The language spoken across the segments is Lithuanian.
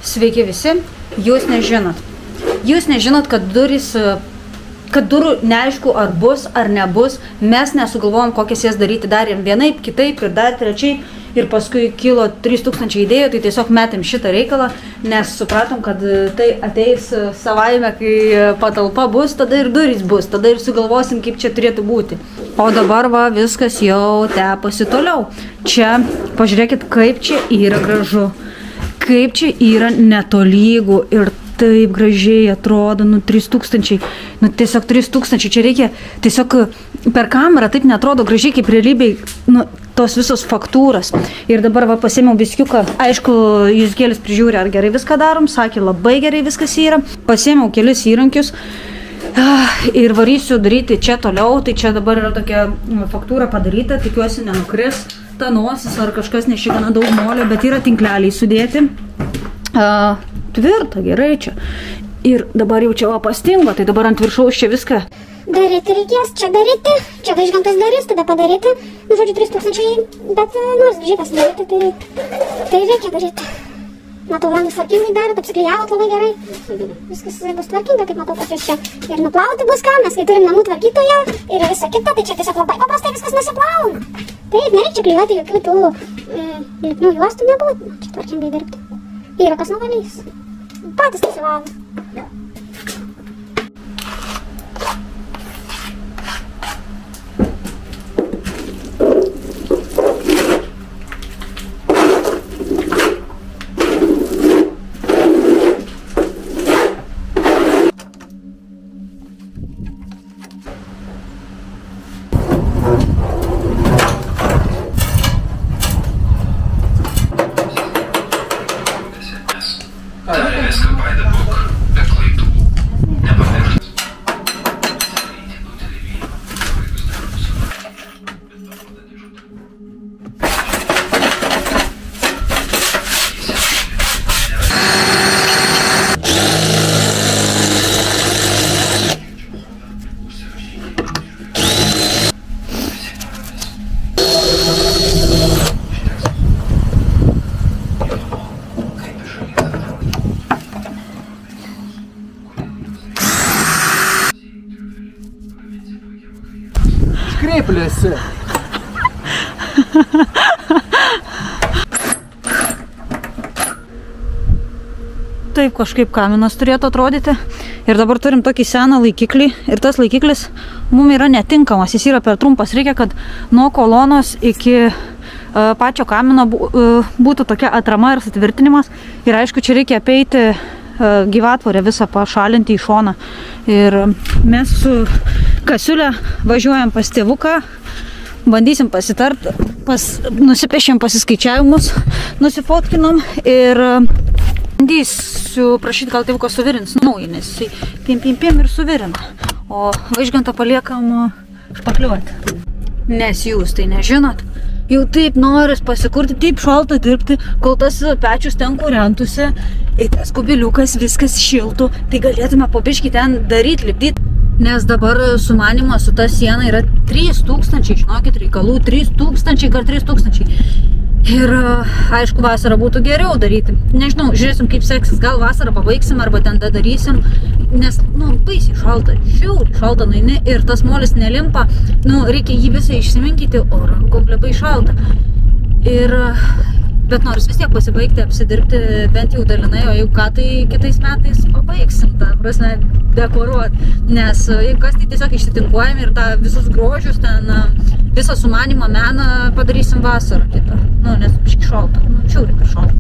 Sveiki visi, jūs nežinot. Jūs nežinot, kad durų neaišku, ar bus, ar nebus. Mes nesugalvojom, kokias jas daryti. Darėm vienaip, kitaip ir dar trečiai. Ir paskui kilo 3000 idėjų, tai tiesiog metėm šitą reikalą, nes supratom, kad tai ateis savaime, kai patalpa bus, tada ir durys bus, tada ir sugalvosim, kaip čia turėtų būti. O dabar va, viskas jau tepasi toliau. Čia, pažiūrėkit, kaip čia yra gražu. Kaip čia yra netolygų ir taip gražiai atrodo, 3000, tiesiog 3000, čia reikia tiesiog per kamerą taip neatrodo gražiai kaip realybėj, tos visos faktūros. Ir dabar va pasėmiau biskiuką, aišku, jūs gėlis prižiūri, ar gerai viską darom, sakė, labai gerai viskas yra. Pasėmiau kelis įrankius ir varysiu daryti čia toliau, tai čia dabar yra tokia faktūra padaryta, tikiuosi nenukris ta nosis ar kažkas nešigana daug molio, bet yra tinkleliai sudėti. Tvirta, gerai čia. Ir dabar jau čia pastingo, tai dabar ant viršaus čia viską. Daryti reikės, čia daryti, čia Vaižgantas darys, tada padaryti. Žodžiu, 3000, bet nors gražiai pasidaryti, tai reikia daryti. Matau, langus tvarkingai darėt, apsiklijavot labai gerai. Viskas bus tvarkinga, kaip matau, pas jūs čia. Ir nuplauti bus ką, mes kai turim namų tvarkytoją ir visa kita, tai čia tiesiog labai paprastai viskas nesiplauna. Taip, nereikia klijuoti jokių tų lipnių juostų nebūtina, čia tvarkingai dirbti. Yra kas nuvalys. Patys nesivalo. Kreipėsi. Taip kažkaip kaminas turėtų atrodyti. Ir dabar turim tokį seną laikiklį. Ir tas laikiklis mums yra netinkamas. Jis yra per trumpas. Reikia, kad nuo kolonos iki pačio kamino būtų tokia atrama ir sutvirtinimas. Ir aišku, čia reikia apeiti gyvatvorę visą pašalinti į šoną. Ir mes su Kasiulė važiuojam pas tėvuką, bandysim pasitart, nusipešėm pasiskaičiavimus, nusifotkinom ir bandysiu prašyti, gal tėvuko suvirins naują, nes jisai pim ir suvirina, o Vaižgantą paliekam špakliuoti. Nes jūs tai nežinot, jau taip noris pasikurti, taip šalta dirbti, kol tas pečius ten kūrentusi, tas kubiliukas viskas šiltų, tai galėtume po biškį ten daryti, lipdyti. Nes dabar sumanimas su ta siena yra 3000, žinokit, reikalų 3000 kart 3000. Ir aišku, vasarą būtų geriau daryti. Nežinau, žiūrėsim kaip seksis, gal vasarą pabaigsim arba ten darysim, nes, baisiai šalta, žiauriai šalta nueini ir tas molis nelimpa, reikia jį visą išsiminkyti, o rankom labai šalta. Bet noris vis tiek pasibaigti, apsidirbti bent jau dalinai, o jeigu ką, tai kitais metais pabaigsim, ta prasme, dekoruoti. Nes jeigu kas, tai tiesiog išsitinkuojam ir tą visus grožius, ten visą sumanimą meną padarysim vasarą kitą. Nes biški šalta, čiauriai per šalta.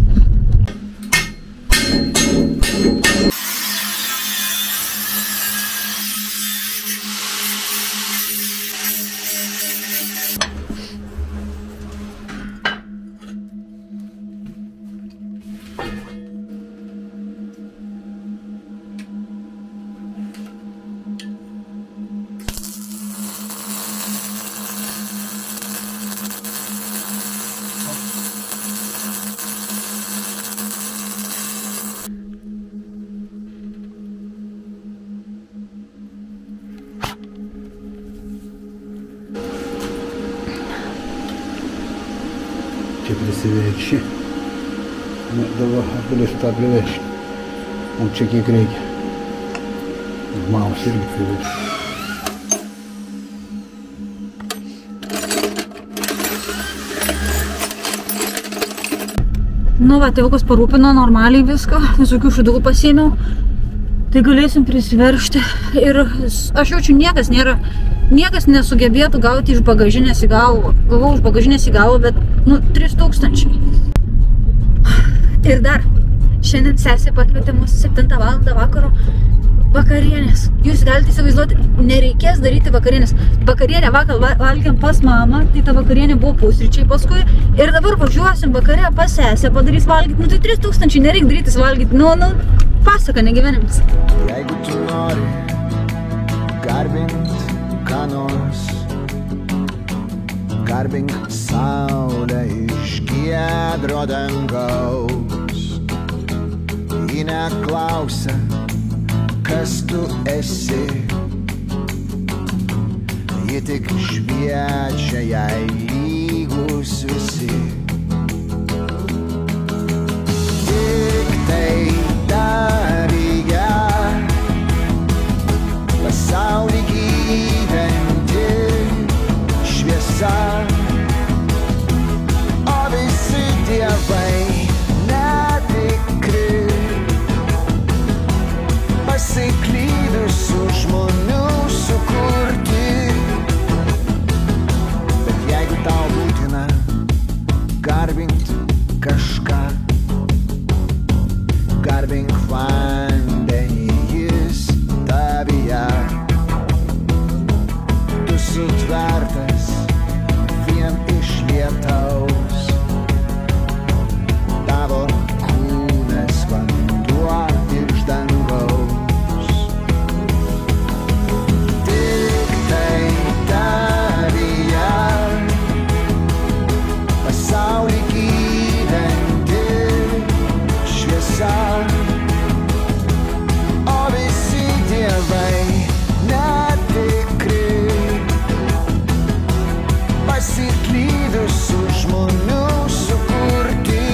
Čia prisiverši. Dabar galėsiu tą privežti. Man čia kiek reikia. Mamos irgi privežti. Nu va, tėvukas parūpino normaliai viską, visokių šudukų pasiėmiau. Tai galėsim prisiveršti ir aš jaučiu, niekas nesugebėtų gauti iš bagažinės į galvą. Gavau iš bagažinės į galvą, bet, 3000. Ir dar, šiandien sesė pakvietė mus 7 valandą vakaro vakarienės. Jūs galite įsivaizduoti, nereikės daryti vakarienės. Vakarienę vakar valgėm pas mamą, tai ta vakarienė buvo pusryčiai paskui. Ir dabar važiuosim vakarę pas sesę, padarys valgyti. Tai 3000, nereik darytis valgyti. Pasaka, negyvenimas. Jeigu tu nori garbint ką nors, garbink saulę iš giedro dangaus. Ji neklausia, kas tu esi, ji tik šviečia jai lygus visi. Tik tai daryja pasaulį gydanti šviesa, o visi dievai netikri, pasiklydusių žmonių sukurti. Bet jeigu tau būtina garbint kažką, garbink vandenį, jis tavyje. Tu sutvertas vien iš lietaus, tavo kūnas vanduo iš dangaus. Tik tai tavyje pasaulį gydanti šviesa, o visi dievai netikri, pasiklydusių žmonių sukurti.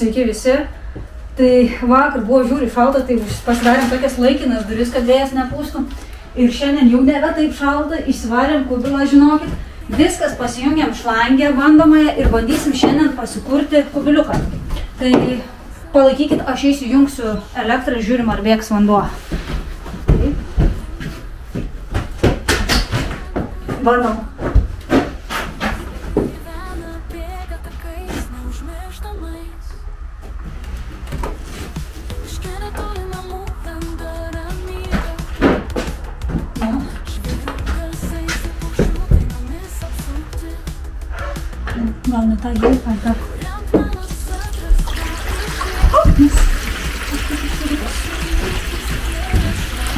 Sveiki visi. Tai vakar buvo žiūri šalta, tai pasidarėm tokias laikinas duris, kad vėjas nepūstų. Ir šiandien jau nebe taip šalta, išsivarėm kubilą, žinokit. Viskas pasijungiam šlangę bandomąją ir bandysim šiandien pasikurti kubiliuką. Tai palaikykit, aš įsijungsiu elektrą, žiūrim ar bėgs vanduo. Taip. Bandom. Gal ne tą gilpą, dar.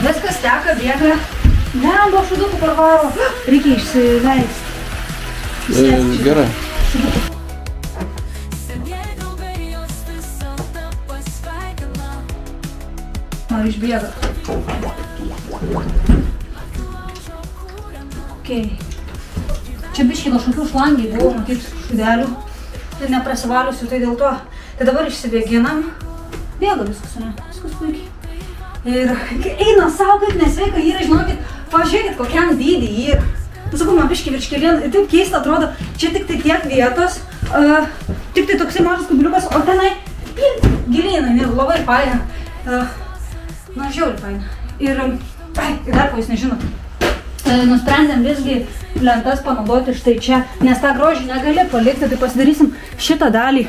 Viskas teka, bėga. Ne, buvo šudukų parvaro. Reikia išsileisti. Gerai. Ar išbėga. Okay. Čia biškai kažkokių šlangiai buvo, matyt, šudelių. Tai neprasivaliusiu, tai dėl to. Tai dabar išsibėginam. Bėga viskas, ne? Viskas puikiai. Ir eina savo, kaip nesveika yra, žinokit, pažiūrėkit, kokiam dydį yra. Sakau, man biškai virš kelien, ir taip keista atrodo, čia tik tai tiek vietos, tik tai toksai mažas kubiliukas, o tenai gilina, ir labai faina. Na, žiauriai faina. Ir dar ko jūs nežinot. Nusprendėm visgi lentas panaudoti štai čia, nes tą grožį negali palikti, tai pasidarysim šitą dalį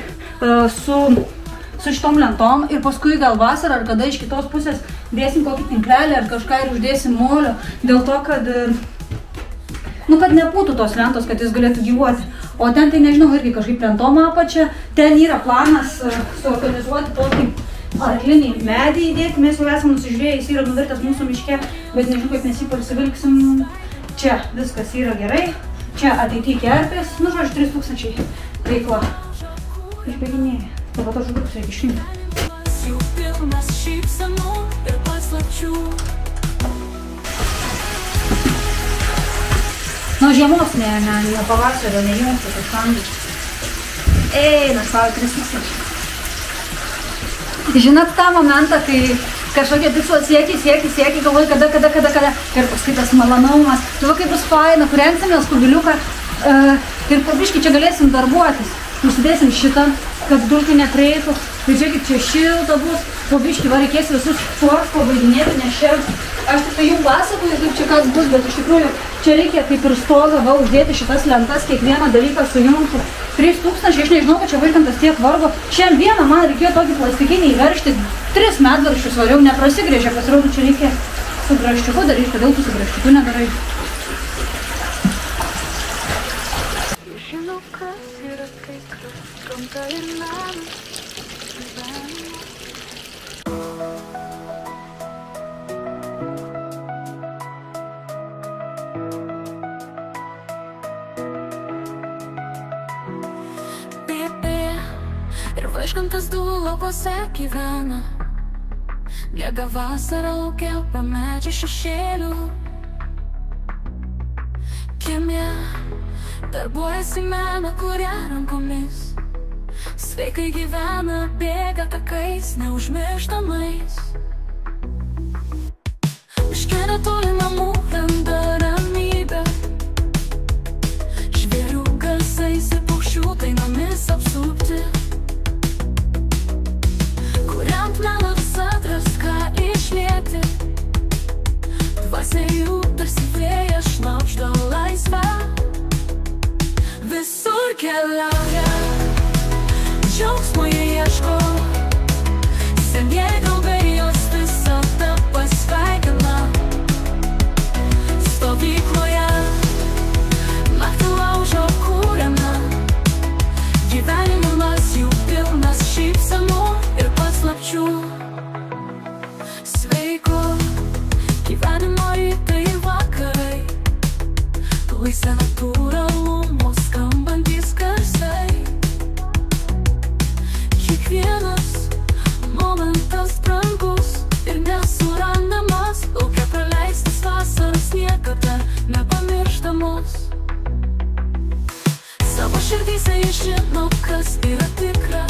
su šitom lentom ir paskui gal vasarą ar kada iš kitos pusės dėsim kokį tinklelį ar kažką ir uždėsim molio, dėl to, kad nepūtų tos lentos, kad jis galėtų gyvuoti. O ten tai nežinau, irgi kažkaip lentom apačia, ten yra planas suorganizuoti tokį arklinį medį įdėti, mes jau esame nusižiūrėję, jis yra nuvirtas mūsų miške, bet nežinau, kaip mes jį parsivilksim. Čia viskas yra gerai, čia ateity kerpės, nu žodžiu, 3000 veikla. Išbėginėja, dabar to žudukus reikia išimti. Nuo žiemos, ne pavasario, nejausti, tai šandai. Eina, savo Kristus. Žinot tą momentą, kai kažkokie tikslo sieki, galvoji, kada. Ir paskui tas malonumas. Tai va kaip bus faina, kurengsimės kubiliuką ir pabiškai čia galėsim darbuotis. Užsidėsim šitą, kad dulkių neprieitų. Ir žiūrėkit, čia šilta bus. Pabiškai va reikės visus tuos pavaidinėti, nes čia aš tik tai jų pasakoju, kaip čia kas bus, bet iš tikrųjų čia reikia kaip ir stogą va uždėti šitas lentas, kiekvieną dalyką sujungti. 3000, aš nežinau, kad čia Vaižgantas tiek vargo. Šiandien vieną man reikėjo tokį plastikinį įveršti, 3 medvaršius variau, neprasigrėžė, pasirodo, čia reikia su graščiuku daryti, kodėl tu su graščiuku nedarai. Žinau, kas yra tikras, gamta ir menas. Ir Vaižgantas du laukuose gyvena, bėga vasarą lauke po medžių šešėlių. Kieme darbuojasi meną, kuria rankomis. Sveikai gyvena, bėga takais neužmirštamais. Miške netoli namų randa ramybę, žvėrių garsais ir paukščių dainomis apsupti. Kuriant melas atras, ką išlieti, dvasia jų tarsi vėjas šnauždo laisvę. Visur keliauja, džiaugsmo jie ieško, senieji draugai jos visada pasveikina. Stovykloje naktį laužo kūrėme, gyvenimas jų pilnas šypsenų ir paslapčių. Sveiko gyvenimo rytai vakarai, laisvė natūralumo skambantys garsai. Kiekvienas momentas brangus ir nesurandamas, lauke praleistas vasaras niekada nepamirštamos. Savo širdyse žinau, kas yra tikra.